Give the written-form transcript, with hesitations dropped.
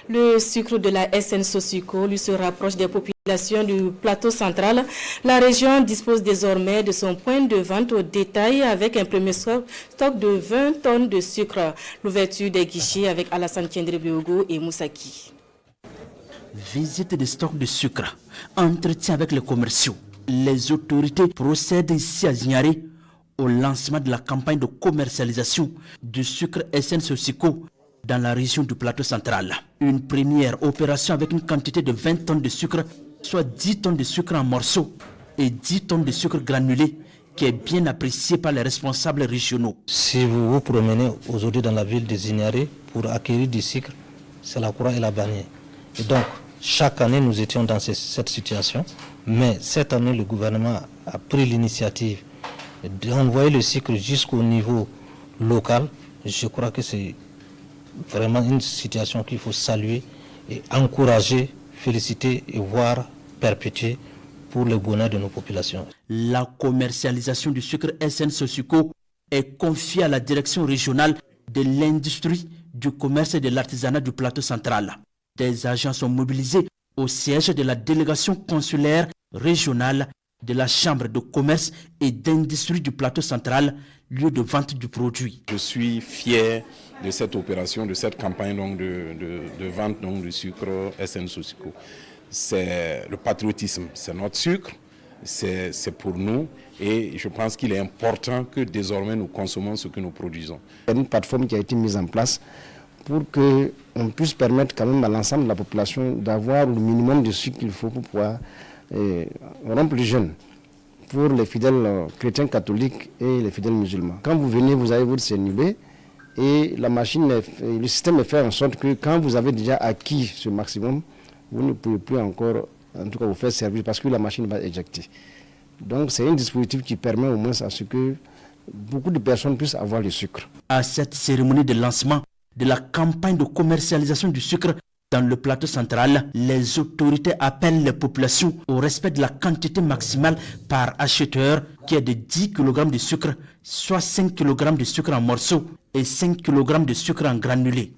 Le sucre de la SN Sosico lui se rapproche des populations du plateau central. La région dispose désormais de son point de vente au détail avec un premier stock de 20 tonnes de sucre. L'ouverture des guichets avec Alassane Kendré-Biogo et Moussaki. Visite des stocks de sucre, entretien avec les commerciaux. Les autorités procèdent ici à Zignaré au lancement de la campagne de commercialisation du sucre SN Sosico dans la région du plateau central. Une première opération avec une quantité de 20 tonnes de sucre, soit 10 tonnes de sucre en morceaux et 10 tonnes de sucre granulé, qui est bien apprécié par les responsables régionaux. Si vous vous promenez aujourd'hui dans la ville de Zignaré pour acquérir du sucre, c'est la croix et la bannière. Et donc, chaque année, nous étions dans cette situation, mais cette année, le gouvernement a pris l'initiative d'envoyer le sucre jusqu'au niveau local. Je crois que c'est vraiment une situation qu'il faut saluer et encourager, féliciter et voir perpétuer pour le bonheur de nos populations. La commercialisation du sucre SN Sosico est confiée à la direction régionale de l'industrie, du commerce et de l'artisanat du plateau central. Des agents sont mobilisés au siège de la délégation consulaire régionale de la Chambre de commerce et d'industrie du plateau central, lieu de vente du produit. Je suis fier de cette opération, de cette campagne donc, de vente donc, du sucre SN Sosico. C'est le patriotisme, c'est notre sucre, c'est pour nous et je pense qu'il est important que désormais nous consommons ce que nous produisons. Il y a une plateforme qui a été mise en place pour qu'on puisse permettre quand même à l'ensemble de la population d'avoir le minimum de sucre qu'il faut pour pouvoir rompre les jeunes pour les fidèles chrétiens catholiques et les fidèles musulmans. Quand vous venez, vous avez votre CNUB et la machine, le système est fait en sorte que quand vous avez déjà acquis ce maximum, vous ne pouvez plus encore, en tout cas, vous faire servir parce que la machine va éjecter. Donc c'est un dispositif qui permet au moins à ce que beaucoup de personnes puissent avoir le sucre. À cette cérémonie de lancement de la campagne de commercialisation du sucre dans le plateau central, les autorités appellent les populations au respect de la quantité maximale par acheteur qui est de 10 kg de sucre, soit 5 kg de sucre en morceaux et 5 kg de sucre en granulé.